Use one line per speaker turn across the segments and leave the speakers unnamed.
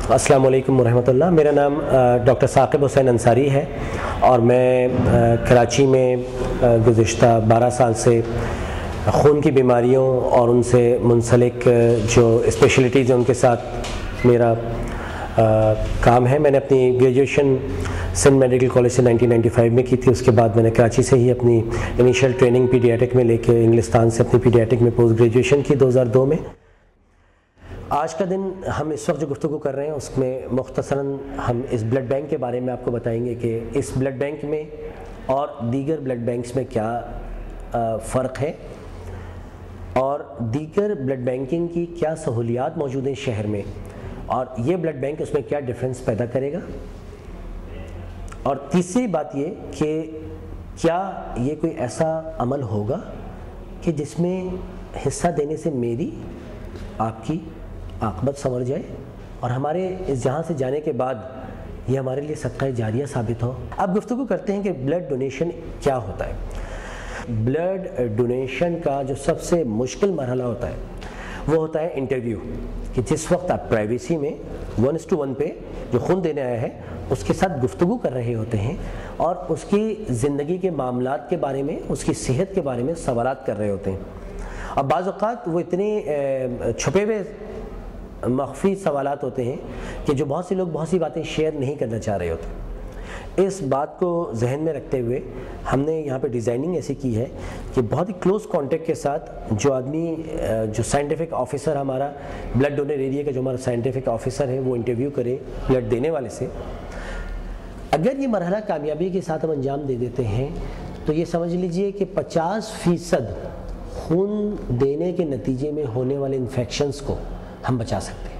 السلام علیکم ورحمۃ اللہ. میرا نام ڈاکٹر ثاقب حسین انصاری ہے اور میں کراچی میں گزشتہ 12 سال سے خون کی بیماریوں اور ان سے منسلک جو اسپیشلٹیز ہیں ان کے ساتھ میرا کام ہے. میں نے اپنی گریجویشن سندھ میڈیکل کالج سے 1995 میں کی تھی. اس کے بعد میں نے کراچی سے ہی اپنی انیشیل ٹریننگ پیڈیاٹک میں لے کے انگلستان سے اپنی پیڈیاٹک میں پوسٹ گریجویشن کی 2002 میں. آج کا دن ہم اس وقت جو گفتگو کر رہے ہیں اس میں مختصراً ہم اس بلڈ بینک کے بارے میں آپ کو بتائیں گے کہ اس بلڈ بینک میں اور دیگر بلڈ بینکس میں کیا فرق ہے اور دیگر بلڈ بینکنگ کی کیا سہولیات موجود ہیں شہر میں، اور یہ بلڈ بینک اس میں کیا ڈفرینس پیدا کرے گا. اور تیسری بات یہ کہ کیا یہ کوئی ایسا عمل ہوگا کہ جس میں حصہ دینے سے میری آپ کی عاقبت سنور جائے اور ہمارے اس جہاں سے جانے کے بعد یہ ہمارے لیے صدقہ جاریہ ثابت ہو. اب گفتگو کرتے ہیں کہ بلڈ ڈونیشن کیا ہوتا ہے. بلڈ ڈونیشن کا جو سب سے مشکل مرحلہ ہوتا ہے وہ ہوتا ہے انٹرویو، کہ جس وقت آپ پرائیویسی میں 1:1 پہ جو خون دینے آیا ہے اس کے ساتھ گفتگو کر رہے ہوتے ہیں اور اس کی زندگی کے معاملات کے بارے میں، اس کی صحت کے بارے میں سوالات کر رہے ہوتے ہیں. اب بعض اوقات وہ اتنے چھپے ہوئے مخفی سوالات ہوتے ہیں کہ جو بہت سے لوگ بہت سی باتیں شیئر نہیں کرنا چاہ رہے ہوتے. اس بات کو ذہن میں رکھتے ہوئے ہم نے یہاں پہ ڈیزائننگ ایسی کی ہے کہ بہت ہی کلوز کانٹیکٹ کے ساتھ جو آدمی جو سائنٹیفک آفیسر ہمارا بلڈ ڈونر ایریا کا جو ہمارا سائنٹیفک آفیسر ہے وہ انٹرویو کرے بلڈ دینے والے سے. اگر یہ مرحلہ کامیابی کے ساتھ ہم انجام دے دیتے ہیں تو یہ سمجھ لیجئے کہ 50% خون دینے کے نتیجے میں ہونے والے انفیکشنز کو ہم بچا سکتے ہیں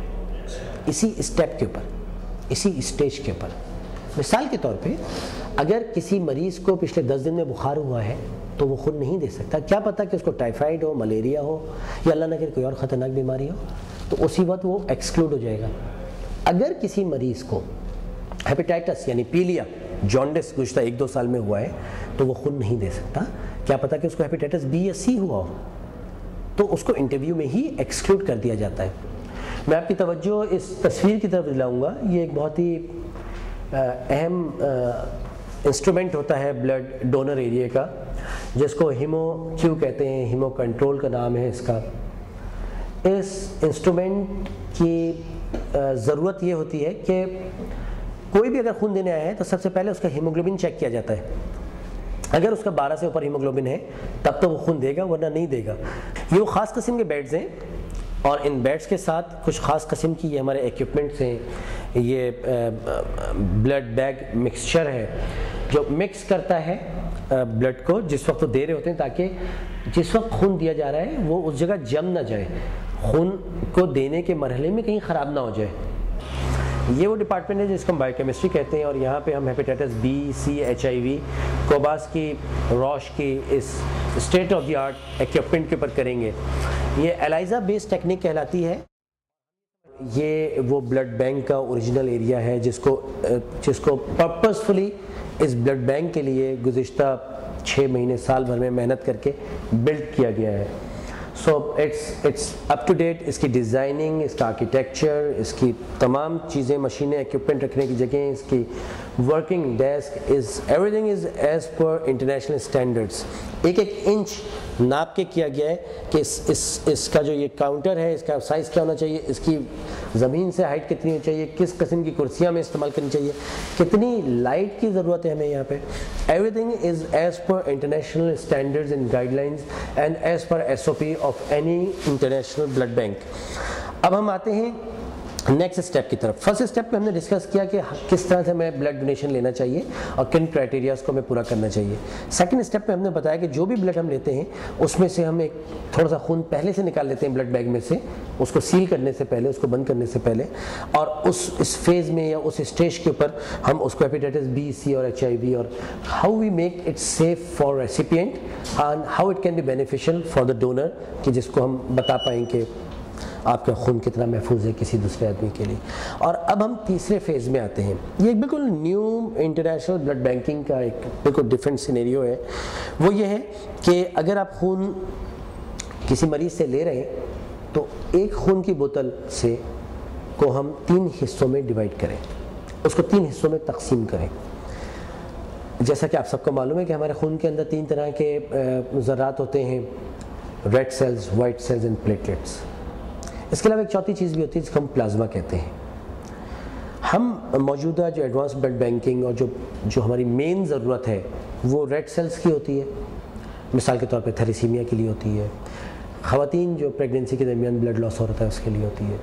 اسی اسٹیپ کے اوپر، اسی اسٹیج کے اوپر. مثال کے طور پہ اگر کسی مریض کو پچھلے 10 دن میں بخار ہوا ہے تو وہ خود نہیں دے سکتا. کیا پتہ کہ اس کو ٹائیفائڈ ہو، ملیریا ہو یا اللہ نہ کرے کوئی اور خطرناک بیماری ہو، تو اسی وقت وہ ایکسکلوڈ ہو جائے گا. اگر کسی مریض کو ہیپیٹائٹس یعنی پیلیا، جانڈس گزشتہ 1-2 سال میں ہوا ہے تو وہ خود نہیں دے سکتا. کیا پتہ کہ اس کو ہیپیٹائٹس بی یا سی ہوا ہو، تو اس کو انٹرویو میں ہی ایکسکلوڈ کر دیا جاتا ہے. میں آپ کی توجہ اس تصویر کی طرف دلاؤں گا. یہ ایک بہت ہی اہم انسٹرومنٹ ہوتا ہے بلڈ ڈونر ایریا کا، جس کو ہیمو کیو کہتے ہیں، ہیمو کنٹرول کا نام ہے اس کا. اس انسٹرومنٹ کی ضرورت یہ ہوتی ہے کہ کوئی بھی اگر خون دینے آیا ہے تو سب سے پہلے اس کا ہیموگلوبن چیک کیا جاتا ہے. اگر اس کا 12 سے اوپر ہیموگلوبن ہے تب تو وہ خون دے گا، ورنہ نہیں دے گا. یہ وہ خاص قسم کے بیڈز ہیں اور ان بیڈز کے ساتھ کچھ خاص قسم کی یہ ہمارے ایکوپمنٹس ہیں. یہ بلڈ بیگ مکسچر ہے جو مکس کرتا ہے بلڈ کو جس وقت وہ دے رہے ہوتے ہیں، تاکہ جس وقت خون دیا جا رہا ہے وہ اس جگہ جم نہ جائے، خون کو دینے کے مرحلے میں کہیں خراب نہ ہو جائے. یہ وہ ڈپارٹمنٹ ہے جس کو ہم بائیو کیمسٹری کہتے ہیں، اور یہاں پہ ہم hepatitis B, C, HIV، Cobas کی، روش کی اس state of the art equipment کے اوپر کریں گے. یہ ایلائزا بیس ٹیکنیک کہلاتی ہے. یہ وہ بلڈ بینک کا اوریجنل ایریا ہے جس کو پرپسفلی اس بلڈ بینک کے لیے گزشتہ 6 مہینے سال بھر میں محنت کر کے بلڈ کیا گیا ہے. So it's up to date. اس کی ڈیزائننگ، اس کا آرکیٹیکچر، اس کی تمام چیزیں، مشینیں، ایکوپمنٹ رکھنے کی جگہیں، اس کی working desk, everything is as per international standards. ایک انچ ناپ کے کیا گیا ہے کہ اس کا جو یہ کاؤنٹر ہے اس کا سائز کیا ہونا چاہیے، اس کی زمین سے ہائٹ کتنی ہونی چاہیے، کس قسم کی کرسیاں میں استعمال کرنی چاہیے، کتنی لائٹ کی ضرورت ہے ہمیں یہاں پہ. Everything is as per international standards and guidelines and as per SOP of any international blood bank. اب ہم آتے ہیں نیکسٹ اسٹیپ کی طرف. فرسٹ اسٹیپ پہ ہم نے ڈسکس کیا کہ کس طرح سے ہمیں بلڈ ڈونیشن لینا چاہیے اور کن کرائٹیریاز کو ہمیں پورا کرنا چاہیے. سیکنڈ اسٹیپ پہ ہم نے بتایا کہ جو بھی بلڈ ہم لیتے ہیں اس میں سے ہم ایک تھوڑا سا خون پہلے سے نکال لیتے ہیں بلڈ بیگ میں سے، اس کو سیل کرنے سے پہلے، اس کو بند کرنے سے پہلے، اور اس فیز میں یا اس اسٹیج کے اوپر ہم اس کو ہیپیٹائٹس بی، سی اور HIV اور how we make it safe for recipient and how it can be beneficial for the donor, کہ جس کو ہم بتا پائیں کہ آپ کا خون کتنا محفوظ ہے کسی دوسرے آدمی کے لیے. اور اب ہم تیسرے فیز میں آتے ہیں. یہ ایک بالکل نیو انٹرنیشنل بلڈ بینکنگ کا ایک بالکل ڈفرینٹ سینیریو ہے. وہ یہ ہے کہ اگر آپ خون کسی مریض سے لے رہے ہیں تو ایک خون کی بوتل سے کو ہم 3 حصوں میں ڈیوائڈ کریں، اس کو 3 حصوں میں تقسیم کریں. جیسا کہ آپ سب کو معلوم ہے کہ ہمارے خون کے اندر 3 طرح کے ذرات ہوتے ہیں، red cells, white cells and platelets. اس کے علاوہ ایک چوتھی چیز بھی ہوتی ہے جس کو ہم پلازما کہتے ہیں. ہم موجودہ جو ایڈوانس بلڈ بینکنگ اور جو ہماری مین ضرورت ہے وہ ریڈ سیلز کی ہوتی ہے. مثال کے طور پہ تھیلیسیمیا کے لیے ہوتی ہے، خواتین جو پریگننسی کے درمیان بلڈ لاس ہو رہا ہے اس کے لیے ہوتی ہے،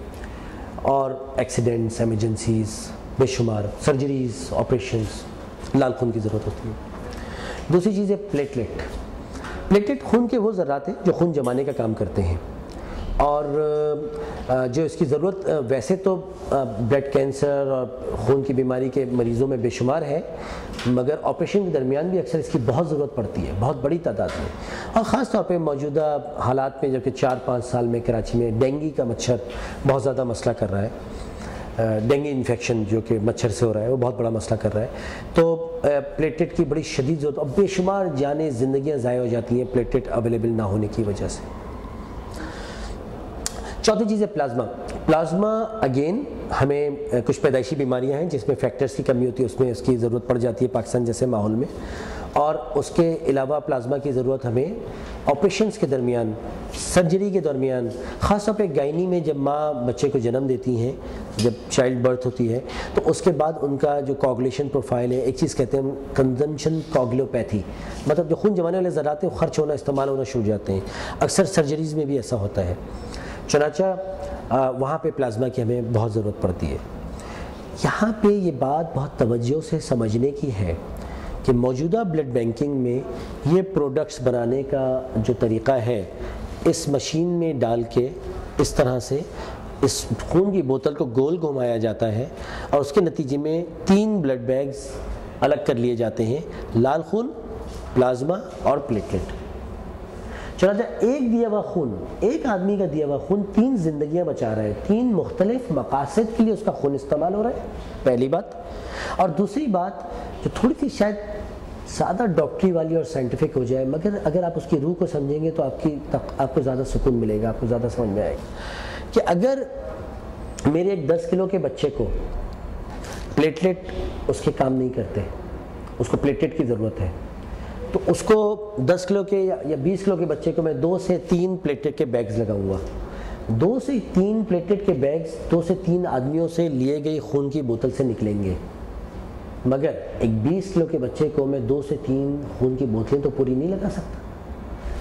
اور ایکسیڈنٹس، ایمرجنسیز، بے شمار سرجریز، آپریشنز، لال خون کی ضرورت ہوتی ہے. دوسری چیز ہے پلیٹلیٹ. پلیٹلیٹ خون کے وہ ذرات ہیں جو خون جمانے کا کام کرتے ہیں، اور جو اس کی ضرورت ویسے تو بلڈ کینسر اور خون کی بیماری کے مریضوں میں بے شمار ہے، مگر آپریشن کے درمیان بھی اکثر اس کی بہت ضرورت پڑتی ہے، بہت بڑی تعداد میں. اور خاص طور پہ موجودہ حالات میں جبکہ 4-5 سال میں کراچی میں ڈینگی کا مچھر بہت زیادہ مسئلہ کر رہا ہے، ڈینگی انفیکشن جو کہ مچھر سے ہو رہا ہے وہ بہت بڑا مسئلہ کر رہا ہے، تو پلیٹلیٹ کی بڑی شدید ضرورت، اور بے شمار جانیں، زندگیاں ضائع ہو جاتی ہیں پلیٹلیٹ اویلیبل نہ ہونے کی وجہ سے. چوتھی چیز ہے پلازما. پلازما اگین ہمیں کچھ پیدائشی بیماریاں ہیں جس میں فیکٹرز کی کمی ہوتی ہے، اس میں اس کی ضرورت پڑ جاتی ہے پاکستان جیسے ماحول میں، اور اس کے علاوہ پلازما کی ضرورت ہمیں آپریشنز کے درمیان، سرجری کے درمیان، خاص طور پہ گائنی میں جب ماں بچے کو جنم دیتی ہیں، جب چائلڈ برتھ ہوتی ہے تو اس کے بعد ان کا جو کوگولیشن پروفائل ہے، ایک چیز کہتے ہیں کنزمپشن کوگلوپیتھی، مطلب جو خون جمانے والے ذرات ہیں وہ خرچ ہونا، استعمال ہونا شروع ہو جاتے ہیں. اکثر سرجریز میں بھی ایسا ہوتا ہے، چنانچہ وہاں پہ پلازما کی ہمیں بہت ضرورت پڑتی ہے. یہاں پہ یہ بات بہت توجہ سے سمجھنے کی ہے کہ موجودہ بلڈ بینکنگ میں یہ پروڈکٹس بنانے کا جو طریقہ ہے، اس مشین میں ڈال کے اس طرح سے اس خون کی بوتل کو گول گھمایا جاتا ہے، اور اس کے نتیجے میں 3 بلڈ بیگز الگ کر لیے جاتے ہیں، لال خون، پلازما اور پلیٹلیٹ. چنانچہ ایک دیا ہوا خون، ایک آدمی کا دیا ہوا خون 3 زندگیاں بچا رہا ہے، 3 مختلف مقاصد کے لیے اس کا خون استعمال ہو رہا ہے، پہلی بات. اور دوسری بات جو تھوڑی سی شاید سادہ ڈاکٹری والی اور سائنٹیفک ہو جائے، مگر اگر آپ اس کی روح کو سمجھیں گے تو آپ کو زیادہ سکون ملے گا، آپ کو زیادہ سمجھ میں آئے گا کہ اگر میرے ایک 10 کلو کے بچے کو پلیٹلیٹ اس کے کام نہیں کرتے، اس کو پلیٹلیٹ کی ضرورت ہے، تو اس کو 10 کلو کے یا 20 کلو کے بچے کو میں 2 سے 3 پلیٹلیٹ کے بیگز لگاؤں گا. 2 سے 3 پلیٹلیٹ کے بیگز 2 سے 3 آدمیوں سے لیے گئی خون کی بوتل سے نکلیں گے، مگر ایک 20 کلو کے بچے کو میں 2 سے 3 خون کی بوتلیں تو پوری نہیں لگا سکتا.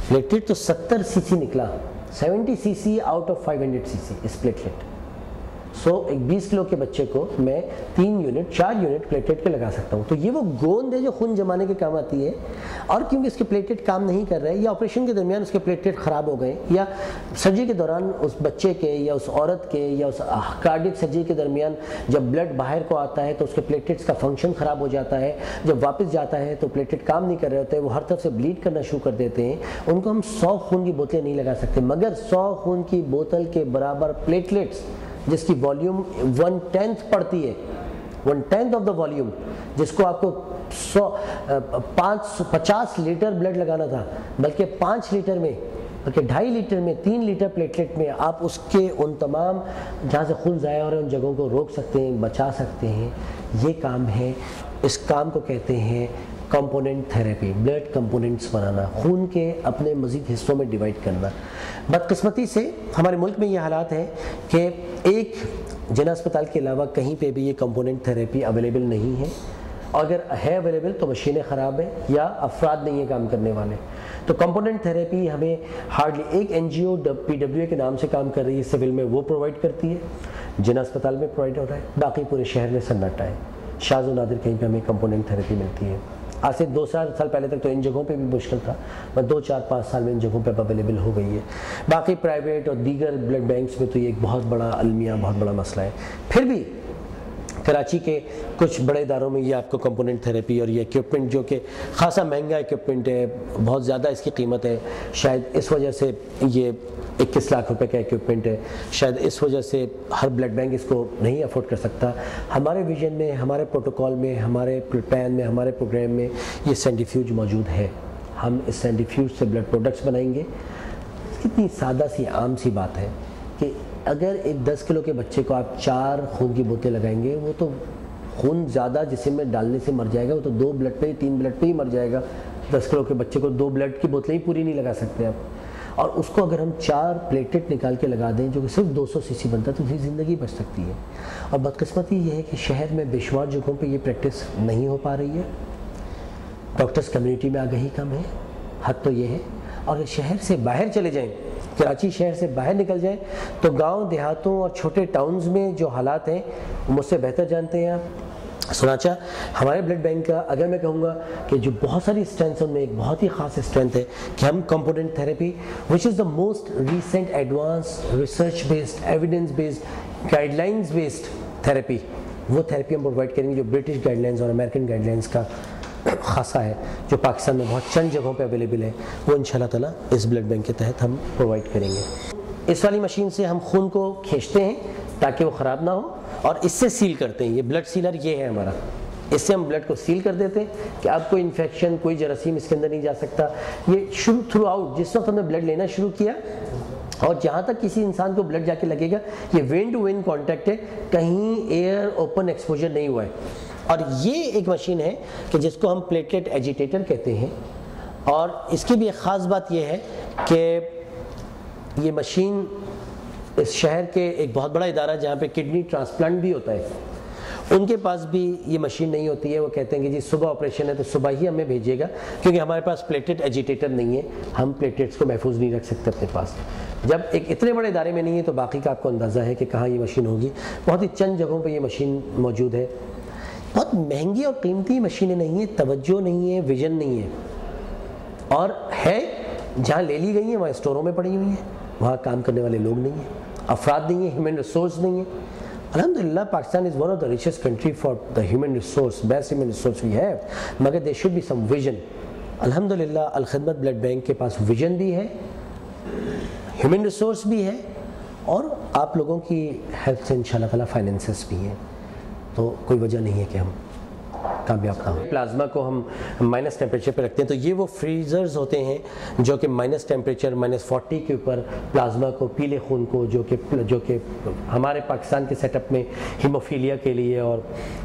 پلیٹلیٹ تو 70 سی سی نکلا، 70 C C out of 500 C C اس پلیٹلیٹ. ایک 20 کلو کے بچے کو میں 4 یونٹ پلیٹلیٹ کے لگا سکتا ہوں. تو یہ وہ گوند ہے جو خون جمانے کے کام آتی ہے، اور کیونکہ اس کے پلیٹلیٹ کام نہیں کر رہے، یا آپریشن کے درمیان اس کے پلیٹلیٹ خراب ہو گئے، یا سرجری کے دوران اس بچے کے یا اس عورت کے یا اس کارڈک سرجری کے درمیان جب بلڈ باہر کو آتا ہے تو اس کے پلیٹلیٹس کا فنکشن خراب ہو جاتا ہے، جب واپس جاتا ہے تو پلیٹلیٹ کام نہیں کر رہے ہوتے، وہ ہر طرف سے بلیڈ کرنا شروع کر دیتے ہیں. ان کو ہم 100 خون کی بوتلیں نہیں لگا سکتے، مگر 100 خون کی بوتل کے برابر پلیٹلیٹس جس کی والیوم 1/10 پڑتی ہے، 1/10 آف دا والیوم، جس کو آپ کو 50 لیٹر بلڈ لگانا تھا، بلکہ 5 لیٹر میں، بلکہ 2.5 لیٹر میں، 3 لیٹر پلیٹلیٹ میں آپ اس کے ان تمام جہاں سے خون ضائع ہو رہے ہیں ان جگہوں کو روک سکتے ہیں، بچا سکتے ہیں. یہ کام ہے، اس کام کو کہتے ہیں کمپوننٹ تھیراپی. بلڈ کمپوننٹس بنانا، خون کے اپنے مزید حصوں میں ڈیوائڈ کرنا. بدقسمتی سے ہمارے ملک میں یہ حالات ہیں کہ ایک جنا اسپتال کے علاوہ کہیں پہ بھی یہ کمپوننٹ تھیراپی اویلیبل نہیں ہے، اور اگر ہے اویلیبل تو مشینیں خراب ہیں یا افراد نہیں ہیں کام کرنے والے. تو کمپوننٹ تھیراپی ہمیں ہارڈلی ایک NGO PWA کے نام سے کام کر رہی ہے سول میں، وہ پرووائڈ کرتی ہے، جنا اسپتال میں پرووائڈ ہو رہا ہے، باقی پورے شہر میں سناٹا ہے. شاذ و نادر کہیں پہ ہمیں کمپوننٹ تھیراپی ملتی ہے. آج سے 2-4 سال پہلے تک تو ان جگہوں پہ بھی مشکل تھا، بس 2-4-5 سال میں ان جگہوں پہ اویلیبل ہو گئی ہے. باقی پرائیویٹ اور دیگر بلڈ بینکس میں تو یہ ایک بہت بڑا المیہ، بہت بڑا مسئلہ ہے. پھر بھی کراچی کے کچھ بڑے اداروں میں یہ آپ کو کمپوننٹ تھیراپی اور یہ ایکوپمنٹ جو کہ خاصا مہنگا ایکوپمنٹ ہے، بہت زیادہ اس کی قیمت ہے، شاید اس وجہ سے یہ 21 لاکھ روپے کا ایکوپمنٹ ہے، شاید اس وجہ سے ہر بلڈ بینک اس کو نہیں افورڈ کر سکتا. ہمارے ویژن میں، ہمارے پروٹوکول میں، ہمارے پلان میں، ہمارے پروگرام میں یہ سینٹریفیوج موجود ہے. ہم اس سینٹریفیوج سے بلڈ پروڈکٹس بنائیں گے. کتنی سادہ سی عام سی بات ہے کہ اگر ایک 10 کلو کے بچے کو آپ 4 خون کی بوتلیں لگائیں گے، وہ تو خون زیادہ جسم میں ڈالنے سے مر جائے گا، وہ تو 2 بلڈ پہ 3 بلڈ پہ ہی مر جائے گا۔ 10 کلو کے بچے کو 2 بلڈ کی بوتلیں ہی پوری نہیں لگا سکتے آپ، اور اس کو اگر ہم 4 پلیٹلیٹ نکال کے لگا دیں جو کہ صرف 200 سی سی بنتا ہے تو اس کی زندگی بچ سکتی ہے۔ اور بدقسمتی یہ ہے کہ شہر میں بے شمار جگہوں پہ یہ پریکٹس نہیں ہو پا رہی ہے، ڈاکٹرز کمیونٹی میں آگہی کم ہے، حد تو یہ ہے۔ اور اگر شہر سے باہر چلے جائیں، کراچی شہر سے باہر نکل جائیں، تو گاؤں دیہاتوں اور چھوٹے ٹاؤنز میں جو حالات ہیں وہ مجھ سے بہتر جانتے ہیں آپ۔ سنانچہ ہمارے بلڈ بینک کا اگر میں کہوں گا کہ جو بہت ساری اسٹرینتھ ہیں ان میں ایک بہت ہی خاص اسٹرینتھ ہے کہ ہم component therapy which is the most recent advance research based evidence based guide lines based therapy, وہ تھراپی ہم پرووائڈ کریں گے جو برٹش گائیڈ لائنز اور امریکن گائیڈ لائنز کا خاصہ ہے، جو پاکستان میں بہت چند جگہوں پہ اویلیبل ہے، وہ انشاءاللہ تعالیٰ اس بلڈ بینک کے تحت ہم پرووائڈ کریں گے۔ اس والی مشین سے ہم خون کو کھینچتے ہیں تاکہ وہ خراب نہ ہو، اور اس سے سیل کرتے ہیں۔ یہ بلڈ سیلر یہ ہے ہمارا، اس سے ہم بلڈ کو سیل کر دیتے ہیں کہ اب کوئی انفیکشن، کوئی جراثیم اس کے اندر نہیں جا سکتا۔ یہ تھرو آؤٹ جس وقت ہم نے بلڈ لینا شروع کیا اور جہاں تک کسی انسان کو بلڈ جا کے لگے گا، یہ وین ٹو وین کانٹیکٹ ہے، کہیں ایئر اوپن ایکسپوجر نہیں ہوا ہے۔ اور یہ ایک مشین ہے کہ جس کو ہم پلیٹلیٹ ایجیٹیٹر کہتے ہیں، اور اس کی بھی ایک خاص بات یہ ہے کہ یہ مشین اس شہر کے ایک بہت بڑا ادارہ جہاں پہ کڈنی ٹرانسپلانٹ بھی ہوتا ہے، ان کے پاس بھی یہ مشین نہیں ہوتی ہے۔ وہ کہتے ہیں کہ جی صبح آپریشن ہے تو صبح ہی ہمیں بھیجیے گا، کیونکہ ہمارے پاس پلیٹلیٹ ایجیٹیٹر نہیں ہے، ہم پلیٹلیٹس کو محفوظ نہیں رکھ سکتے اپنے پاس۔ جب ایک اتنے بڑے ادارے میں نہیں ہے تو باقی کا آپ کو اندازہ ہے کہ کہاں یہ مشین ہوگی۔ بہت ہی چند جگہوں پہ یہ مشین موجود ہے، بہت مہنگی اور قیمتی مشینیں نہیں ہیں، توجہ نہیں ہے، ویژن نہیں ہے، اور ہے جہاں لے لی گئی ہیں وہاں اسٹوروں میں پڑی ہوئی ہیں، وہاں کام کرنے والے لوگ نہیں ہیں، افراد نہیں ہیں، ہیومن ریسورس نہیں ہے۔ الحمدللہ Pakistan is one of the richest country for the human resource, best human resource we have, مگر there should be some vision. الحمدللہ الخدمت بلڈ بینک کے پاس ویژن بھی ہے، ہیومن ریسورس بھی ہے، اور آپ لوگوں کی ہیلپ سے انشاءاللہ تعالیٰ فائنینسز بھی ہیں، تو کوئی وجہ نہیں ہے کہ ہم کامیاب نہ ہوں۔ پلازما کو ہم مائنس ٹیمپریچر پہ رکھتے ہیں، تو یہ وہ فریزرز ہوتے ہیں جو کہ مائنس ٹیمپریچر -40 کے اوپر پلازما کو، پیلے خون کو، جو کہ ہمارے پاکستان کے سیٹ اپ میں ہیموفیلیا کے لیے اور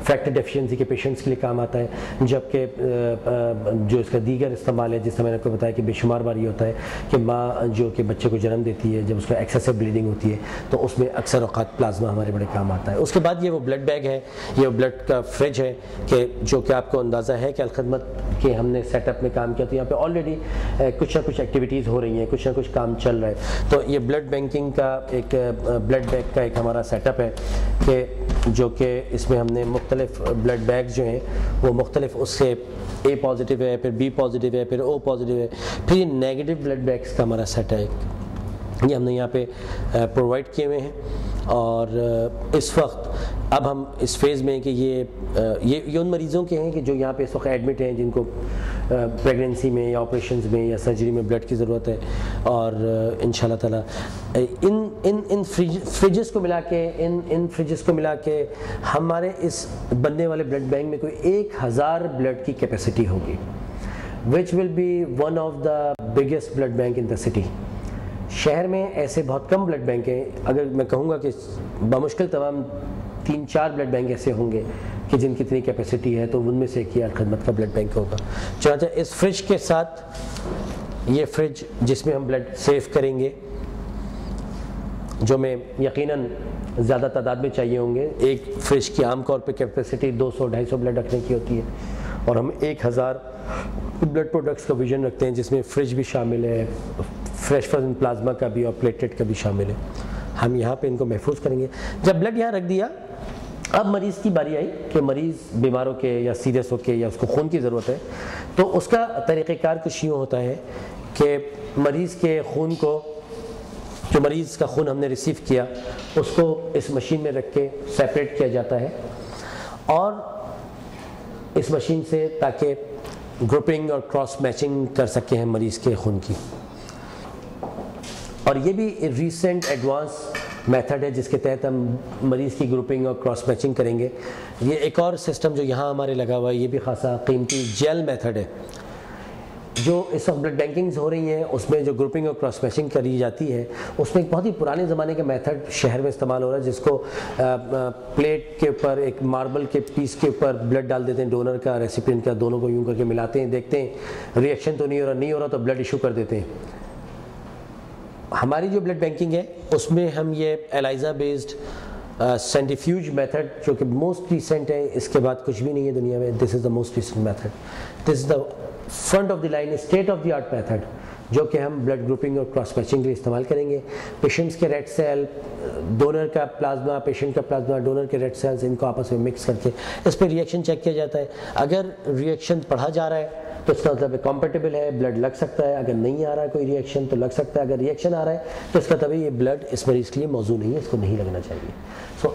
فیکٹر ڈیفیشنسی کے پیشنٹس کے لیے کام آتا ہے، جبکہ جو اس کا دیگر استعمال ہے، جس سے میں نے آپ کو بتایا کہ بے شمار بار یہ ہوتا ہے کہ ماں جو کہ بچے کو جنم دیتی ہے، جب اس کا ایکسیسو بلیڈنگ ہوتی ہے تو اس میں اکثر اوقات پلازما ہمارے بڑے کام آتا ہے۔ اس کے بعد یہ وہ بلڈ بیگ ہے، یہ بلڈ کا فریج ہے کہ جو کہ آپ کو اندازہ ہے کہ الخدمت کے ہم نے سیٹ اپ میں کام کیا، تو یہاں پہ آلریڈی کچھ نہ کچھ ایکٹیویٹیز ہو رہی ہیں، کچھ نہ کچھ کام چل رہا ہے۔ تو یہ بلڈ بینکنگ کا ایک بلڈ بیگ کا ایک ہمارا سیٹ اپ ہے کہ جو کہ اس میں ہم نے مختلف بلڈ بیگز جو ہیں وہ مختلف، اس سے اے پازیٹیو ہے، پھر بی پازیٹیو ہے، پھر او پازیٹیو ہے، پھر یہ نیگیٹو بلڈ بیگز کا ہمارا سیٹ ہے، یہ ہم نے یہاں پہ پرووائڈ کیے ہوئے ہیں۔ اور اس وقت اب ہم اس فیز میں ہیں کہ یہ ان مریضوں کے ہیں کہ جو یہاں پہ اس وقت ایڈمٹ ہیں، جن کو پریگننسی میں یا آپریشنز میں یا سرجری میں بلڈ کی ضرورت ہے، اور انشاءاللہ تعالیٰ ان فریجز کو ملا کے ہمارے اس بننے والے بلڈ بینک میں کوئی 1000 بلڈ کی کیپیسٹی ہوگی، which will be one of the biggest blood bank in the city۔ شہر میں ایسے بہت کم بلڈ بینک ہیں، اگر میں کہوں گا کہ بمشکل تمام 3-4 بلڈ بینک ایسے ہوں گے کہ جن کی اتنی کیپیسٹی ہے، تو ان میں سے ایک یہ الخدمت کا بلڈ بینک ہوگا۔ چنانچہ اس فریج کے ساتھ یہ فریج جس میں ہم بلڈ سیو کریں گے، جو میں یقیناً زیادہ تعداد میں چاہیے ہوں گے، ایک فریج کی عام طور پہ کیپیسٹی 200-250 بلڈ رکھنے کی ہوتی ہے، اور ہم 1000 بلڈ پروڈکٹس کا ویژن رکھتے ہیں، جس میں فریج بھی شامل ہے، فریش فروزن پلازما کا بھی اور پلیٹلیٹ کا بھی شامل ہے۔ ہم یہاں پہ ان کو محفوظ کریں گے۔ جب بلڈ یہاں رکھ دیا، اب مریض کی باری آئی کہ مریض بیمار ہو کے یا سیریس ہو کے یا اس کو خون کی ضرورت ہے، تو اس کا طریقہ کار کچھ یوں ہوتا ہے کہ مریض کے خون کو، جو مریض کا خون ہم نے ریسیو کیا، اس کو اس مشین میں رکھ کے سیپریٹ کیا جاتا ہے، اور اس مشین سے تاکہ گروپنگ اور کراس میچنگ کر سکے ہیں مریض کے خون کی۔ اور یہ بھی ریسنٹ ایڈوانس میتھڈ ہے جس کے تحت ہم مریض کی گروپنگ اور کراس میچنگ کریں گے۔ یہ ایک اور سسٹم جو یہاں ہمارے لگا ہوا ہے، یہ بھی خاصا قیمتی جیل میتھڈ ہے۔ جو اس وقت بلڈ بینکنگز ہو رہی ہیں اس میں جو گروپنگ اور کراس میچنگ کری جاتی ہے اس میں ایک بہت ہی پرانے زمانے کا میتھڈ شہر میں استعمال ہو رہا ہے، جس کو پلیٹ کے اوپر ایک ماربل کے پیس کے اوپر بلڈ ڈال دیتے ہیں، ڈونر کا ریسیپینٹ کا، دونوں کو یوں کر کے ملاتے ہیں، دیکھتے ہیں ریئیکشن تو نہیں ہو رہا تو بلڈ ایشو کر دیتے ہیں۔ ہماری جو بلڈ بینکنگ ہے اس میں ہم یہ ایلائزا بیسڈ سینٹریفیوج میتھڈ جو کہ موسٹ ریسنٹ ہے، اس کے بعد کچھ بھی نہیں ہے دنیا میں، this is the most recent method, this is the front of the line state of the art method, جو کہ ہم بلڈ گروپنگ اور کراس میچنگ کے لیے استعمال کریں گے۔ پیشنٹس کے ریڈ سیل، ڈونر کا پلازما، پیشنٹ کا پلازما، ڈونر کے ریڈ سیلز، ان کو آپس میں مکس کر کے اس پہ ریئیکشن چیک کیا جاتا ہے۔ اگر ریئیکشن پڑھا جا رہا ہے تو اس کا مطلب کمپیٹیبل ہے، بلڈ لگ سکتا ہے، اگر نہیں آ رہا ہے کوئی ریئیکشن تو لگ سکتا ہے، اگر ریئیکشن آ رہا ہے تو اس کا طبعی یہ بلڈ اس مریض کے لیے موزوں نہیں ہے، اس کو نہیں لگنا چاہیے۔ سو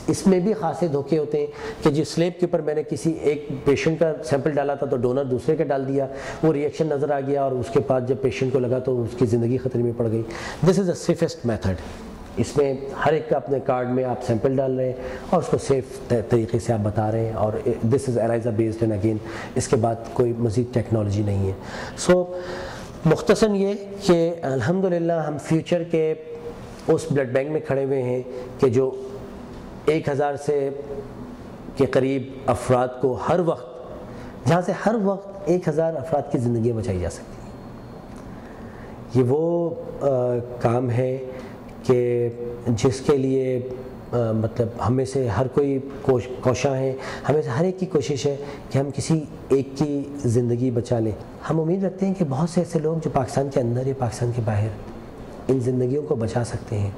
اس میں بھی خاصے دھوکے ہوتے ہیں کہ جس سلیب کے اوپر میں نے کسی ایک پیشنٹ کا سیمپل ڈالا تھا تو ڈونر دوسرے کا ڈال دیا، وہ ریئیکشن نظر آ گیا اور اس کے بعد جب پیشنٹ کو لگا تو اس کی زندگی خطرے میں پڑ گئی۔ دس از اے سیفسٹ میتھڈ، اس میں ہر ایک کا اپنے کارڈ میں آپ سیمپل ڈال رہے ہیں اور اس کو سیف طریقے سے آپ بتا رہے ہیں، اور دس از ایلائزا بیسڈ اینڈ اگین اس کے بعد کوئی مزید ٹیکنالوجی نہیں ہے۔ سو مختصراً یہ کہ الحمدللہ ہم فیوچر کے اس بلڈ بینک میں کھڑے ہوئے ہیں کہ جو 1000 سے کے قریب افراد کو ہر وقت، جہاں سے ہر وقت 1000 افراد کی زندگیاں بچائی جا سکتی ہیں۔ یہ وہ کام ہے کہ جس کے لیے مطلب ہمیں سے ہر کوئی کوشاں ہے، ہمیں سے ہر ایک کی کوشش ہے کہ ہم کسی ایک کی زندگی بچا لیں۔ ہم امید رکھتے ہیں کہ بہت سے ایسے لوگ جو پاکستان کے اندر یا پاکستان کے باہر ان زندگیوں کو بچا سکتے ہیں۔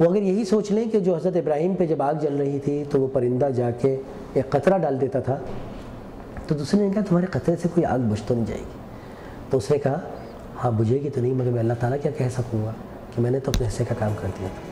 وہ اگر یہی سوچ لیں کہ جو حضرت ابراہیم پہ جب آگ جل رہی تھی تو وہ پرندہ جا کے ایک قطرہ ڈال دیتا تھا، تو دوسرے نے کہا تمہارے قطرے سے کوئی آگ بجھ تو نہیں جائے گی؟ تو اس نے کہا ہاں بجھے گی تو نہیں، مگر میں اللہ تعالیٰ کیا کہہ سکوں گا کہ میں نے تو اپنے حصے کا کام کر دیا تھا۔